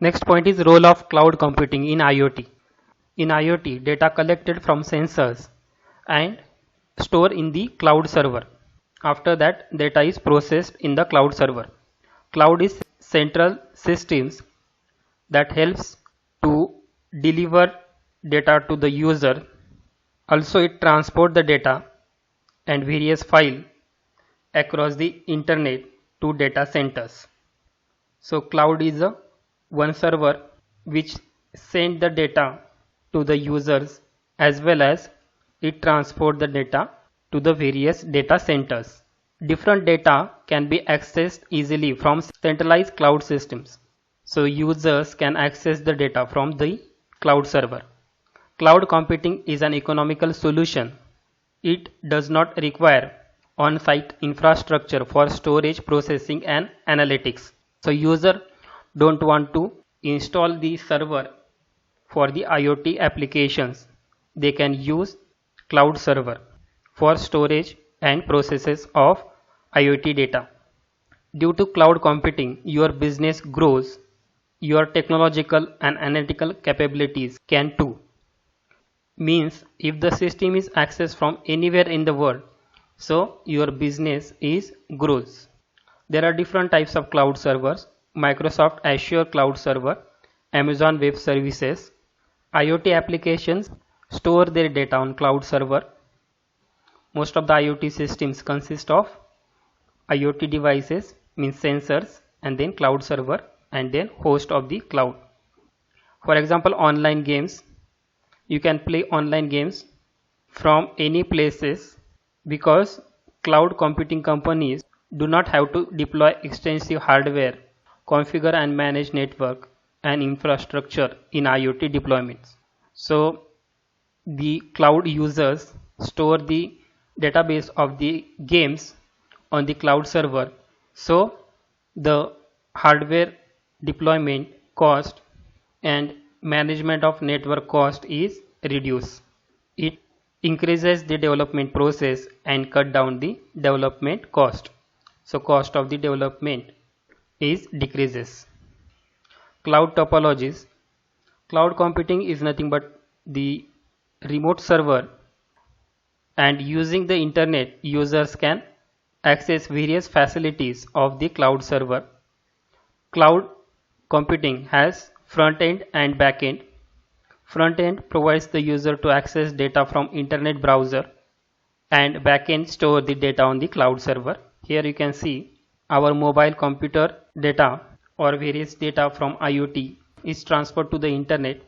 Next point is role of cloud computing in IoT. In IoT, data collected from sensors and stored in the cloud server. After that, data is processed in the cloud server. Cloud is central systems that helps to deliver data to the user. Also, it transport the data and various file across the internet to data centers. So cloud is a one server which send the data to the users, as well as it transport the data to the various data centers. Different data can be accessed easily from centralized cloud systems. So users can access the data from the cloud server. Cloud computing is an economical solution. It does not require on-site infrastructure for storage, processing and analytics. So user don't want to install the server for the IoT applications. They can use cloud server for storage and processes of IoT data. Due to cloud computing, your business grows. Your technological and analytical capabilities can too. Means if the system is accessed from anywhere in the world, so your business is grows. There are different types of cloud servers: Microsoft Azure Cloud Server, Amazon Web Services. IoT applications store their data on cloud server. Most of the IoT systems consist of IoT devices, means sensors, and then cloud server, and then host of the cloud. For example, online games. You can play online games from any places because cloud computing companies do not have to deploy extensive hardware, configure and manage network and infrastructure in IoT deployments. So the cloud users store the database of the games on the cloud server, so the hardware deployment cost and management of network cost is reduced. It increases the development process and cut down the development cost. So cost of the development is decreases. Cloud topologies. Cloud computing is nothing but the remote server, and using the internet users can access various facilities of the cloud server. Cloud computing has front end and back end. Front end provides the user to access data from internet browser, and back end store the data on the cloud server. Here you can see our mobile computer data or various data from IoT is transferred to the internet,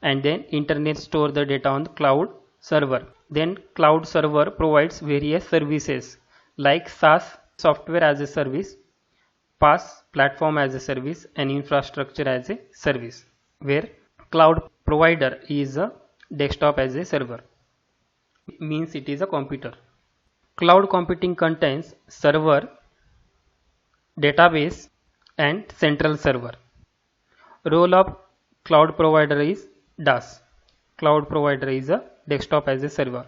and then internet store the data on the cloud server. Then cloud server provides various services like SaaS, software as a service, PaaS, platform as a service, and infrastructure as a service, where cloud provider is a desktop as a server, means it is a computer. Cloud computing contains server, database and central server. Role of cloud provider is DaaS. Cloud provider is a desktop as a server,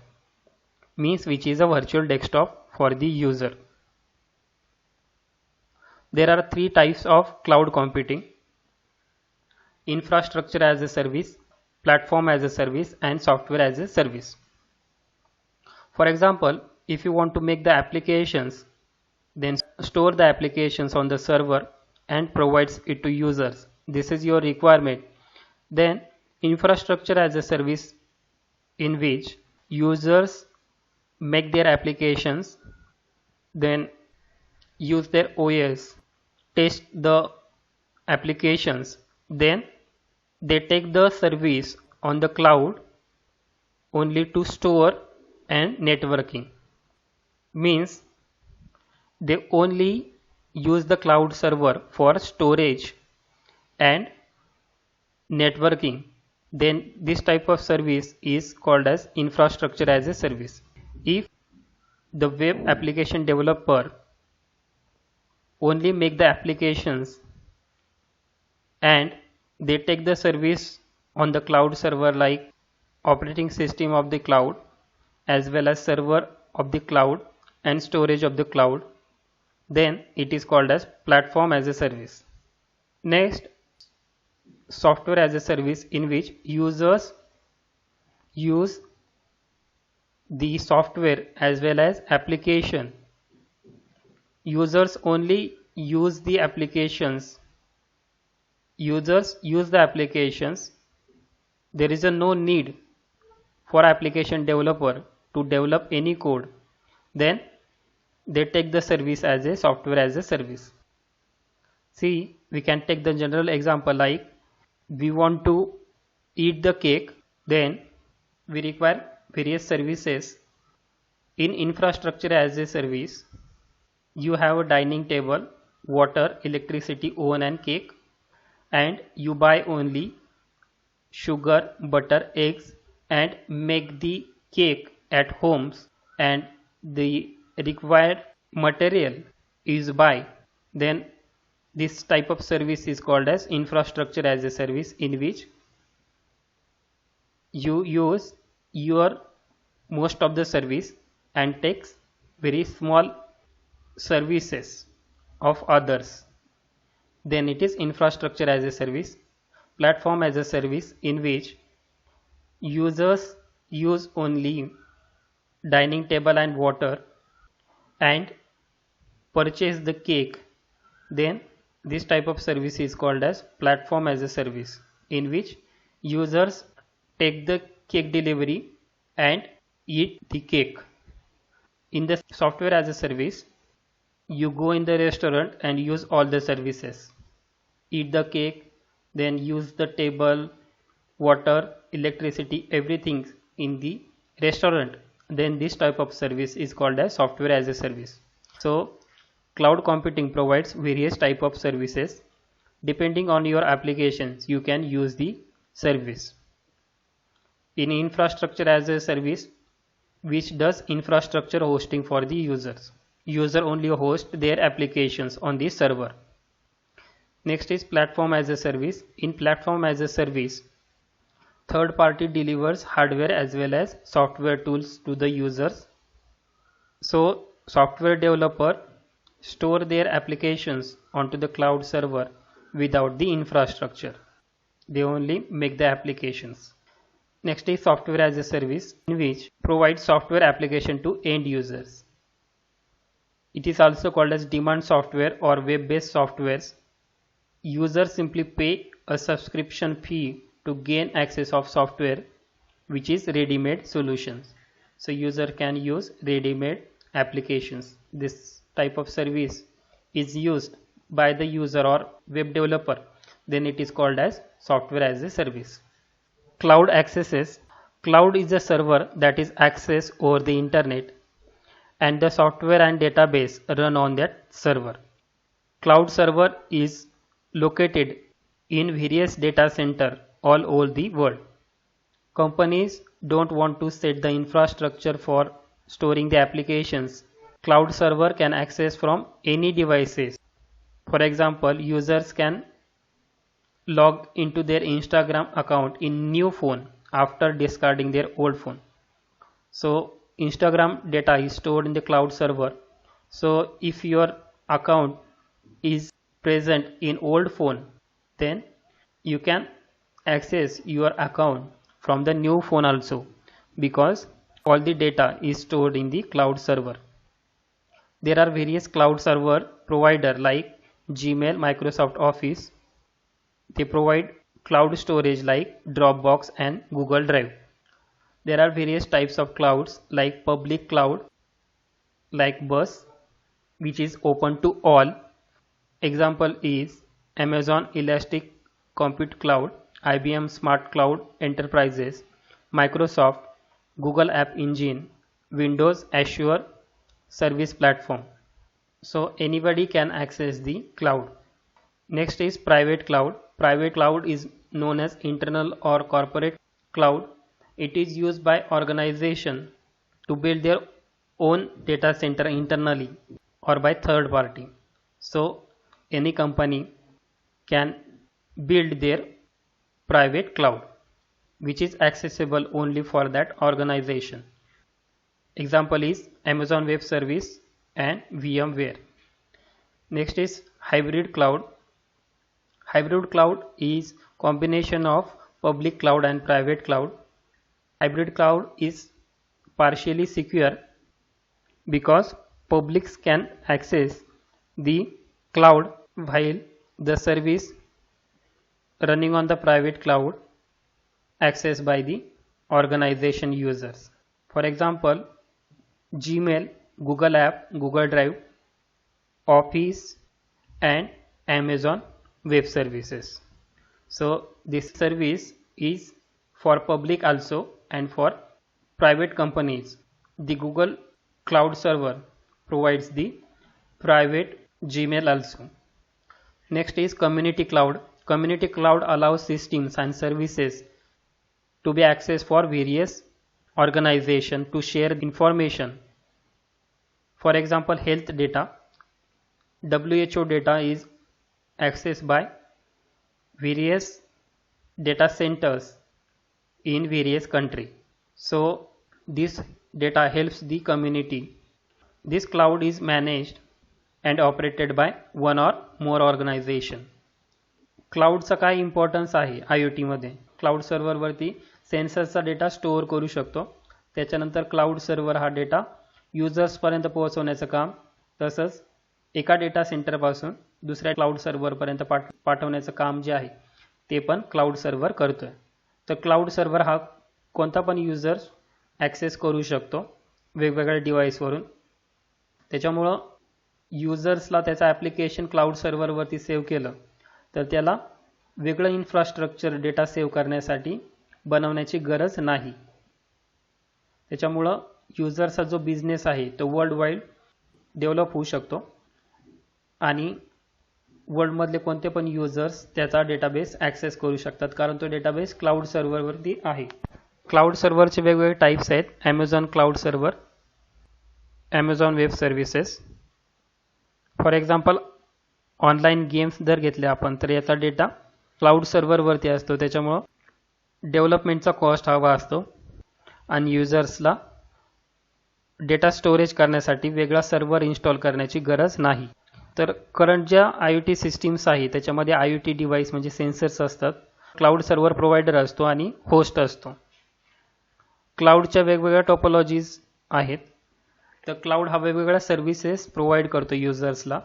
means which is a virtual desktop for the user. There are three types of cloud computing: infrastructure as a service, platform as a service and software as a service. For example, if you want to make the applications, then store the applications on the server and provides it to users. This is your requirement. Then infrastructure as a service, in which users make their applications, then use their OS, test the applications, then they take the service on the cloud only to store and networking. Means they only use the cloud server for storage and networking. Then this type of service is called as infrastructure as a service. If the web application developer only make the applications and they take the service on the cloud server like operating system of the cloud, as well as server of the cloud and storage of the cloud, then it is called as platform as a service. Next, software as a service in which users use the software as well as application. Users only use the applications. Users use the applications. There is no need for application developer to develop any code. Then they take the service as a software as a service. See, we can take the general example like we want to eat the cake, then we require various services. In infrastructure as a service, you have a dining table, water, electricity, oven and cake, and you buy only sugar, butter, eggs and make the cake at homes, and the required material is buy. Then this type of service is called as infrastructure as a service, in which you use your most of the service and takes very small services of others. Then it is infrastructure as a service. Platform as a service, in which users use only dining table and water and purchase the cake. Then this type of service is called as platform as a service, in which users take the cake delivery and eat the cake. In the software as a service, you go in the restaurant and use all the services. Eat the cake, then use the table, water, electricity, everything in the restaurant. Then this type of service is called as software as a service. So cloud computing provides various type of services. Depending on your applications, you can use the service. In infrastructure as a service, which does infrastructure hosting for the users. User only host their applications on the server. Next is platform as a service. In platform as a service, third party delivers hardware as well as software tools to the users. So software developer store their applications onto the cloud server without the infrastructure. They only make the applications. Next is software as a service, in which provides software application to end users. It is also called as demand software or web-based softwares. Users simply pay a subscription fee to gain access of software, which is ready-made solutions. So user can use ready-made applications. This type of service is used by the user or web developer. Then it is called as software as a service. Cloud accesses. Cloud is a server that is accessed over the internet, and the software and database run on that server. Cloud server is located in various data center all over the world. Companies don't want to set the infrastructure for storing the applications. Cloud server can access from any devices. For example, users can log into their Instagram account in new phone after discarding their old phone. So Instagram data is stored in the cloud server. So if your account is present in old phone, then you can access your account from the new phone also, because all the data is stored in the cloud server. There are various cloud server provider like Gmail, Microsoft Office. They provide cloud storage like Dropbox and Google Drive. There are various types of clouds like public cloud like Bus, which is open to all. Example is Amazon Elastic Compute Cloud, IBM Smart Cloud Enterprises, Microsoft, Google App Engine, Windows Azure Service Platform. So anybody can access the cloud. Next is private cloud. Private cloud is known as internal or corporate cloud. It is used by organization to build their own data center internally or by third party. So any company can build their private cloud, which is accessible only for that organization. Example is Amazon Web Service and VMware. Next is hybrid cloud. Hybrid cloud is combination of public cloud and private cloud. Hybrid cloud is partially secure because publics can access the cloud while the service running on the private cloud accessed by the organization users. For example, Gmail, Google App, Google Drive, Office and Amazon Web Services. So this service is for public also and for private companies. The Google Cloud Server provides the private Gmail also. Next is Community Cloud. Community Cloud allows systems and services to be accessed for various organizations to share information. For example, health data. WHO data is accessed by various data centers in various countries. So this data helps the community. This cloud is managed and operated by one or more organization. क्लाउडचा काय importance आहे IoT मध्ये. Cloud सर्व्हरवरती सेन्सरचा data store करू शकतो. त्याच्यानंतर cloud server हा data युजर्सपर्यंत पोहोचवण्याचं काम, तसंच एका डेटा सेंटरपासून दुसऱ्या क्लाउड सर्व्हरपर्यंत पाठवण्याचं काम जे आहे ते पण क्लाउड सर्व्हर करतोय. तर क्लाउड सर्व्हर हा कोणता पण युजर्स ॲक्सेस करू शकतो वेगवेगळ्या डिव्हाइसवरून. त्याच्यामुळं युजर्सला त्याचं ॲप्लिकेशन क्लाउड सर्व्हरवरती सेव्ह केलं तर त्याला वेगळं इन्फ्रास्ट्रक्चर डेटा सेव्ह करण्यासाठी बनवण्याची गरज नाही. त्याच्यामुळं युजर्सचा जो बिझनेस आहे तो वर्ल्ड वाईड डेव्हलप होऊ शकतो आणि वर्ल्डमधले कोणते पण युजर्स त्याचा डेटाबेस ॲक्सेस करू शकतात, कारण तो डेटाबेस क्लाउड सर्व्हरवरती आहे. क्लाउड सर्व्हरचे वेगवेगळे टाईप्स आहेत. Amazon cloud server, Amazon Web services. For example online games जर घेतले आपण तर याचा डेटा क्लाउड सर्व्हरवरती असतो. त्याच्यामुळं डेव्हलपमेंटचा कॉस्ट हवा असतो आणि युजर्सला डेटा स्टोरेज करण्यासाठी वेगळा सर्व्हर इन्स्टॉल करण्याची गरज नाही. तर करंट ज्या IoT सिस्टीम्स आहे त्याच्यामध्ये IoT डिव्हाइस म्हणजे सेन्सर्स असतात, क्लाउड सर्व्हर प्रोव्हायडर असतो आणि होस्ट असतो. क्लाउडच्या वेगवेगळ्या टोपोलॉजीज आहेत. तर क्लाउड हा वेगवेगळ्या सर्व्हिसेस प्रोव्हाइड करतो युजर्सला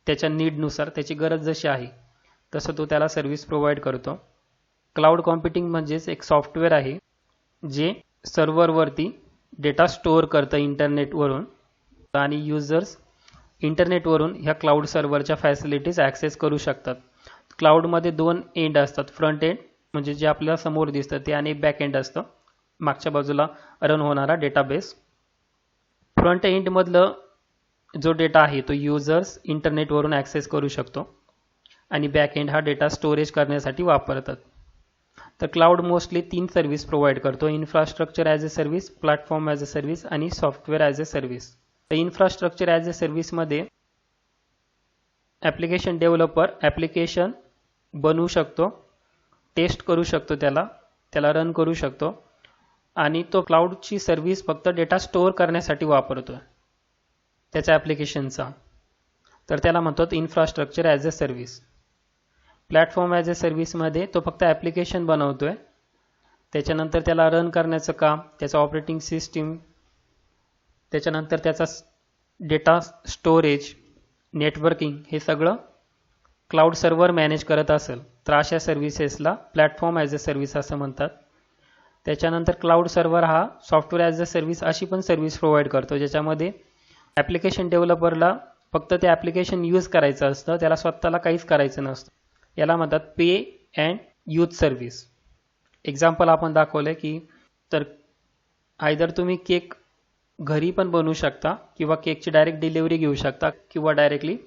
त्याच्या नीडनुसार, त्याची गरज जशी आहे तसं तो त्याला सर्व्हिस प्रोव्हाइड करतो. क्लाउड कॉम्प्युटिंग म्हणजेच एक सॉफ्टवेअर आहे जे सर्व्हरवरती डेटा स्टोअर करतं इंटरनेटवरून आणि युजर्स इंटरनेटवरून ह्या क्लाउड सर्व्हरच्या फॅसिलिटीज ॲक्सेस करू शकतात. क्लाउडमध्ये दोन एंड असतात, फ्रंट एंड म्हणजे जे आपल्याला समोर दिसतं ते आणि बॅक एंड असतं, मागच्या बाजूला रन होणारा डेटाबेस. फ्रंट एंडमधलं जो डेटा आहे तो युजर्स इंटरनेटवरून ॲक्सेस करू शकतो आणि बॅक एंड हा डेटा स्टोरेज करण्यासाठी वापरतात. तर क्लाउड मोस्टली 3 सर्व्हिस प्रोव्हाइड करतो: infrastructure as a service, platform as a service आणि सॉफ्टवेअर ॲज अ सर्व्हिस. तर इन्फ्रास्ट्रक्चर ॲज अ सर्व्हिसमध्ये ॲप्लिकेशन डेव्हलपर ॲप्लिकेशन बनवू शकतो, टेस्ट करू शकतो, त्याला रन करू शकतो आणि तो क्लाउडची सर्व्हिस फक्त डेटा स्टोअर करण्यासाठी वापरतो त्याच्या ॲप्लिकेशनचा. तर त्याला म्हणतात infrastructure as a service. Platform as a सर्व्हिसमध्ये तो फक्त ॲप्लिकेशन बनवतोय, त्याच्यानंतर त्याला रन करण्याचं काम, त्याचं ऑपरेटिंग सिस्टीम, त्याच्यानंतर त्याचा डेटा स्टोरेज, नेटवर्किंग हे सगळं क्लाउड सर्व्हर मॅनेज करत असेल तर अशा सर्व्हिसेसला प्लॅटफॉर्म ॲज अ सर्व्हिस असं म्हणतात. त्याच्यानंतर क्लाउड सर्व्हर हा सॉफ्टवेअर ॲज अ सर्व्हिस अशी पण सर्व्हिस प्रोव्हाइड करतो ज्याच्यामध्ये ॲप्लिकेशन डेव्हलपरला फक्त ते ॲप्लिकेशन यूज करायचं असतं, त्याला स्वतःला काहीच करायचं नसतं. याला म्हणतात पे अँड यूज सर्व्हिस. एक्झाम्पल आपण दाखवलं की तर आयदर तुम्ही केक घरी पण बनवू शकता किंवा केकची डायरेक्ट डिलिव्हरी घेऊ शकता किंवा डायरेक्टली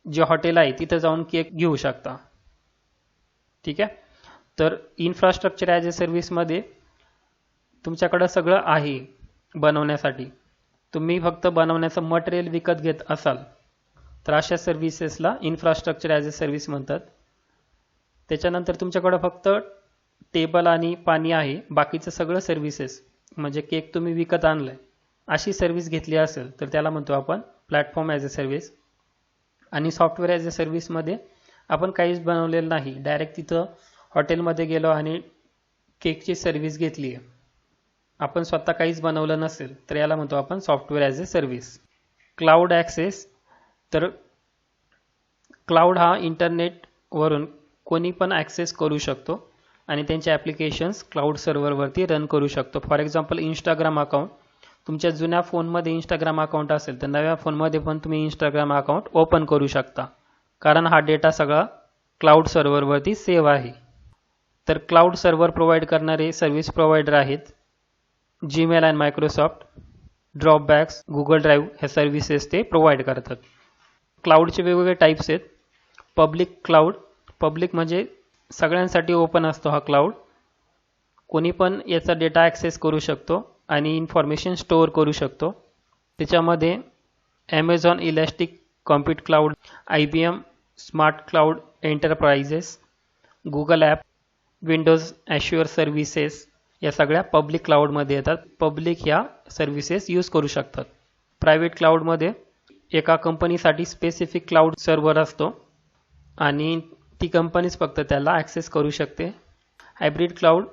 जे हॉटेल आहे तिथं जाऊन केक घेऊ शकता. ठीक आहे. तर इन्फ्रास्ट्रक्चर ॲज अ सर्व्हिसमध्ये तुमच्याकडं सगळं आहे बनवण्यासाठी, तुम्ही फक्त बनवण्याचं मटेरियल विकत घेत असाल तर अशा सर्व्हिसेसला इन्फ्रास्ट्रक्चर ॲज अ सर्व्हिस म्हणतात. त्याच्यानंतर तुमच्याकडं फक्त टेबल आणि पाणी आहे, बाकीचं सगळं सर्व्हिसेस म्हणजे केक तुम्ही विकत आणलंय अशी सर्व्हिस घेतली असेल तर त्याला म्हणतो आपण प्लॅटफॉर्म ॲज अ सर्व्हिस. आणि सॉफ्टवेअर ॲज अ सर्व्हिसमध्ये आपण काहीच बनवलेलं नाही, डायरेक्ट तिथं हॉटेलमध्ये गेलो आणि केकची सर्व्हिस घेतली आहे, आपण स्वतः काहीच बनवलं नसेल, तर याला म्हणतो आपण software as a service. Cloud access, तर क्लाउड हा इंटरनेटवरून कोणी पण ॲक्सेस करू शकतो आणि त्यांचे ॲप्लिकेशन्स क्लाउड सर्व्हरवरती रन करू शकतो. फॉर एक्झाम्पल इंस्टाग्राम अकाउंट, तुमच्या जुन्या फोनमध्ये इंस्टाग्राम अकाउंट असेल तर नव्या फोनमध्ये पण तुम्ही इंस्टाग्राम अकाउंट ओपन करू शकता, कारण हा डेटा सगळा क्लाउड सर्व्हरवरती सेव्ह आहे. तर क्लाउड सर्व्हर प्रोव्हाइड करणारे सर्व्हिस प्रोव्हायडर आहेत जीमेल आणि मायक्रोसॉफ्ट, ड्रॉपबॅक्स, गुगल ड्राईव्ह ह्या सर्व्हिसेस ते प्रोव्हाइड करतात. क्लाउडचे वेगवेगळे टाईप्स आहेत. पब्लिक क्लाउड, पब्लिक म्हणजे सगळ्यांसाठी ओपन असतो हा क्लाउड, कोणी पण याचा डेटा ॲक्सेस करू शकतो आणि इन्फॉर्मेशन स्टोअर करू शकतो. त्याच्यामध्ये Amazon Elastic Compute Cloud, IBM Smart Cloud enterprises, Google app, Windows Azure services या सगळ्या पब्लिक क्लाउडमध्ये येतात. पब्लिक ह्या सर्व्हिसेस यूज करू शकतात. प्रायव्हेट क्लाउडमध्ये एका कंपनीसाठी स्पेसिफिक क्लाउड सर्व्हर असतो आणि ती कंपनीच फक्त त्याला ॲक्सेस करू शकते. Hybrid cloud,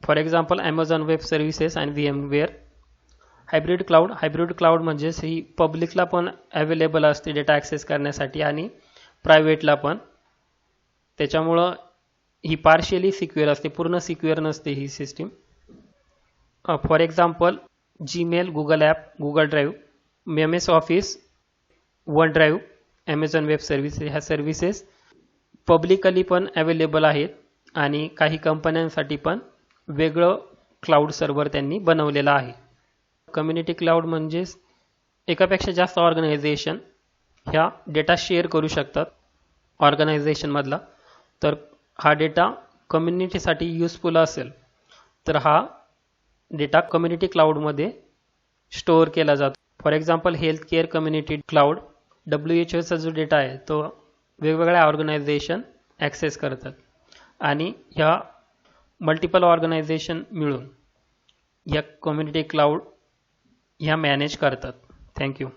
for example Amazon Web services आणि VMware. हायब्रिड क्लाउड म्हणजे ही पब्लिकला पण अवेलेबल असते डेटा ॲक्सेस करण्यासाठी आणि प्रायव्हेटला पण. त्याच्यामुळं ही पार्शियली सिक्युअर असते, पूर्ण सिक्युअर नसते ही system. For example Gmail, Google app, Google Drive, MS Office, OneDrive, Amazon Web Services ह्या सर्व्हिसेस पब्लिकली पण अवेलेबल आहेत आणि काही कंपन्यांसाठी पण वेगळं क्लाउड सर्व्हर त्यांनी बनवलेलं आहे. कम्युनिटी क्लाउड म्हणजेच एकापेक्षा जास्त ऑर्गनायझेशन ह्या डेटा शेअर करू शकतात ऑर्गनायझेशनमधला. तर हा डेटा कम्युनिटीसाठी युजफुल असेल तर हा डेटा कम्युनिटी क्लाउडमध्ये स्टोअर केला जातो. For example health care community cloud, WHOचा जो डेटा आहे तो वेगवेगळ्या ऑर्गनायझेशन ॲक्सेस करतात आणि ह्या मल्टिपल ऑर्गनायझेशन मिळून या कम्युनिटी क्लाउड ह्या मॅनेज करतात. थँक्यू.